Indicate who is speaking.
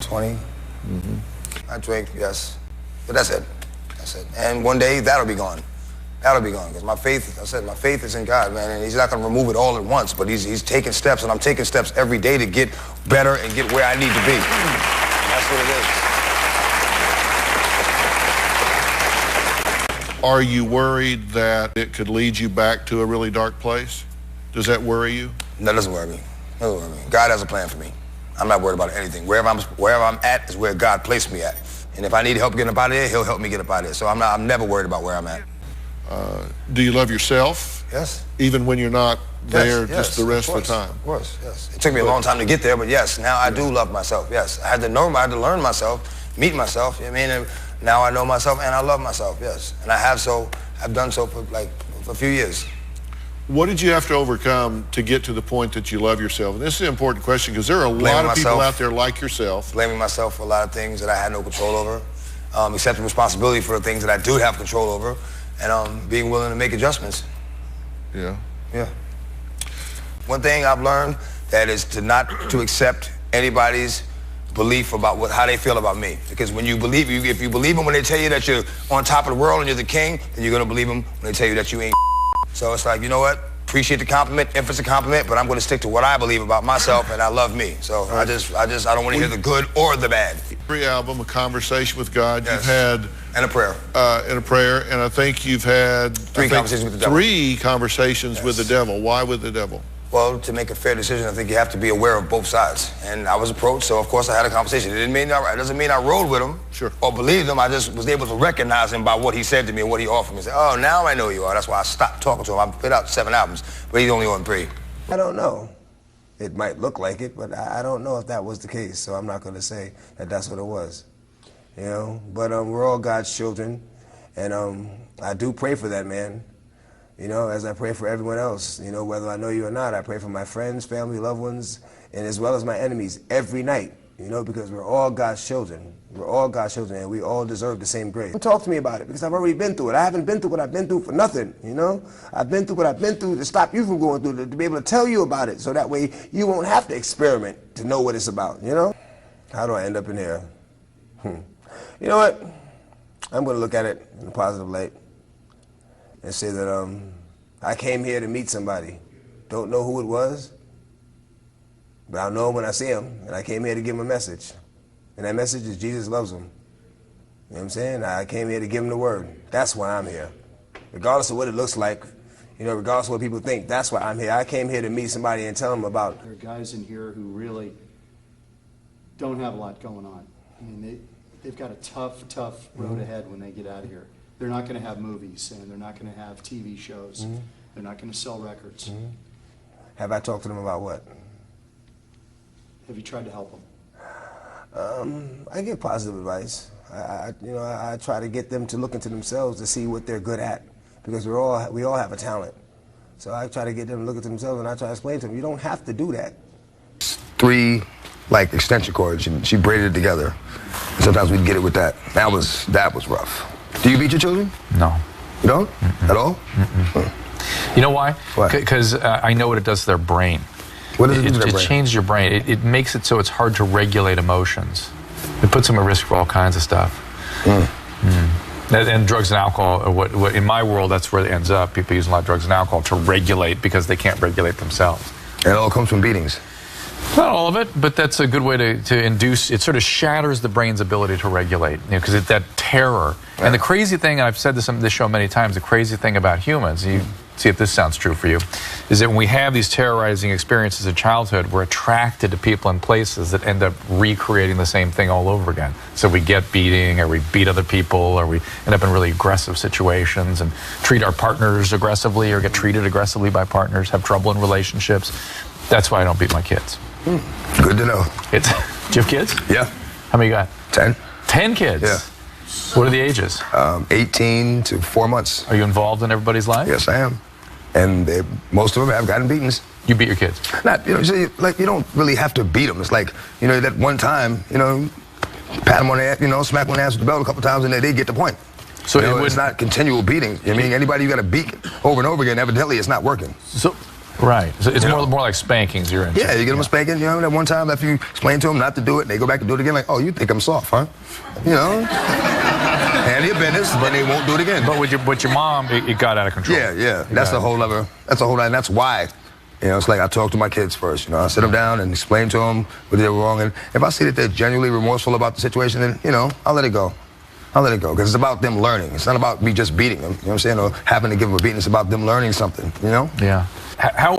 Speaker 1: 20. Mm-hmm. I drink, yes. But that's it. That's it. And one day, that'll be gone. That'll be gone. Because my faith, I said, my faith is in God, man. And he's not going to remove it all at once. But he's taking steps, and I'm taking steps every day to get better and get where I need to be. And that's what it is.
Speaker 2: Are you worried that it could lead you back to a really dark place? Does that worry you?
Speaker 1: No, that doesn't worry me. That doesn't worry me. God has a plan for me. I'm not worried about anything. Wherever I'm at is where God placed me at. And if I need help getting up out of here, he'll help me get up out of here. So I'm never worried about where I'm at.
Speaker 2: Do you love yourself?
Speaker 1: Yes.
Speaker 2: Even when you're not there
Speaker 1: yes,
Speaker 2: just the rest of the time?
Speaker 1: Of course, yes. It took me a long time to get there, but yes, now I do love myself, yes. I had to learn myself, meet myself, you know what I mean? And now I know myself and I love myself, yes. And I've done so for a few years.
Speaker 2: What did you have to overcome to get to the point that you love yourself? And this is an important question because there are a lot of people out there like yourself.
Speaker 1: Blaming myself for a lot of things that I had no control over, accepting responsibility for the things that I do have control over, and being willing to make adjustments.
Speaker 2: Yeah.
Speaker 1: Yeah. One thing I've learned that is not to accept anybody's belief about how they feel about me. Because when you believe, if you believe them when they tell you that you're on top of the world and you're the king, then you're gonna believe them when they tell you that you ain't. So it's like, you know what? Appreciate the compliment, if it's a compliment, but I'm gonna stick to what I believe about myself, and I love me. So I don't want to hear the good or the bad.
Speaker 2: Every album, a conversation with God.
Speaker 1: Yes.
Speaker 2: You've had
Speaker 1: and a prayer.
Speaker 2: And I think you've had
Speaker 1: three conversations with the devil.
Speaker 2: Three conversations with the devil. Why with the devil?
Speaker 1: Well, to make a fair decision, I think you have to be aware of both sides. And I was approached, so of course I had a conversation. It doesn't mean I rode with him or believed him. I just was able to recognize him by what he said to me and what he offered me. I said, oh, now I know who you are. That's why I stopped talking to him. I put out 7 albums, but he's only on 3.
Speaker 3: I don't know. It might look like it, but I don't know if that was the case. So I'm not going to say that that's what it was. You know, but we're all God's children, and I do pray for that man. You know, as I pray for everyone else, you know, whether I know you or not, I pray for my friends, family, loved ones, and as well as my enemies every night, you know, because we're all God's children. We're all God's children, and we all deserve the same grace. Talk to me about it, because I've already been through it. I haven't been through what I've been through for nothing, you know? I've been through what I've been through to stop you from going through it, to be able to tell you about it, so that way you won't have to experiment to know what it's about, you know? How do I end up in here? You know what? I'm going to look at it in a positive light and say that I came here to meet somebody. Don't know who it was, but I'll know him when I see him, and I came here to give him a message. And that message is Jesus loves him. You know what I'm saying? I came here to give him the word. That's why I'm here. Regardless of what it looks like, you know, regardless of what people think, that's why I'm here. I came here to meet somebody and tell them about.
Speaker 4: There are guys in here who really don't have a lot going on. I mean, they've got a tough road ahead when they get out of here. They're not going to have movies, and they're not going to have TV shows. They're not going to sell records.
Speaker 3: Have I talked to them about what?
Speaker 4: Have you tried to help them?
Speaker 3: I give positive advice. I try to get them to look into themselves to see what they're good at, because we all have a talent. So I try to get them to look into themselves, and I try to explain to them, you don't have to do that.
Speaker 1: 3 like extension cords, and she braided it together. And sometimes we'd get it with that. That was rough. Do you beat your children?
Speaker 5: No.
Speaker 1: You don't? At all?
Speaker 5: You know why?
Speaker 1: Why?
Speaker 5: Because I know what it does to their brain.
Speaker 1: What does it do to their brain?
Speaker 5: It changes your brain. It makes it so it's hard to regulate emotions. It puts them at risk for all kinds of stuff. And drugs and alcohol, what in my world, that's where it ends up. People using a lot of drugs and alcohol to regulate because they can't regulate themselves.
Speaker 1: And it all comes from beatings.
Speaker 5: Not all of it, but that's a good way to induce. It sort of shatters the brain's ability to regulate, because it's that terror. Yeah. And the crazy thing, and I've said this on this show many times, the crazy thing about humans, you see if this sounds true for you, is that when we have these terrorizing experiences in childhood, we're attracted to people and places that end up recreating the same thing all over again. So we get beating, or we beat other people, or we end up in really aggressive situations and treat our partners aggressively, or get treated aggressively by partners, have trouble in relationships. That's why I don't beat my kids.
Speaker 1: Good to know.
Speaker 5: Do you have kids?
Speaker 1: Yeah.
Speaker 5: How many you got?
Speaker 1: 10.
Speaker 5: 10 kids?
Speaker 1: Yeah.
Speaker 5: What are the ages?
Speaker 1: 18 to 4 months.
Speaker 5: Are you involved in everybody's life?
Speaker 1: Yes, I am. And most of them have gotten beatings.
Speaker 5: You beat your kids?
Speaker 1: Not, you know, like, you don't really have to beat them. It's like, you know, that one time, you know, pat them on the ass, you know, smack them on the ass with the belt a couple times, and they get the point. So it's not continual beating. I mean, anybody you got to beat over and over again, evidently it's not working.
Speaker 5: So Right. So it's more like spankings you're into.
Speaker 1: Yeah, you get them a spanking. You know, that one time if you explain to them not to do it, and they go back and do it again, like, oh, you think I'm soft, huh? You know? And your business, but they won't do it again.
Speaker 5: But with your mom, it got out of control.
Speaker 1: Yeah. That's a whole other. And that's why. You know, it's like I talk to my kids first. You know, I sit them down and explain to them what they were wrong. And if I see that they're genuinely remorseful about the situation, then, you know, I'll let it go. Because it's about them learning. It's not about me just beating them, you know what I'm saying, or having to give them a beating. It's about them learning something, you know?
Speaker 5: Yeah. How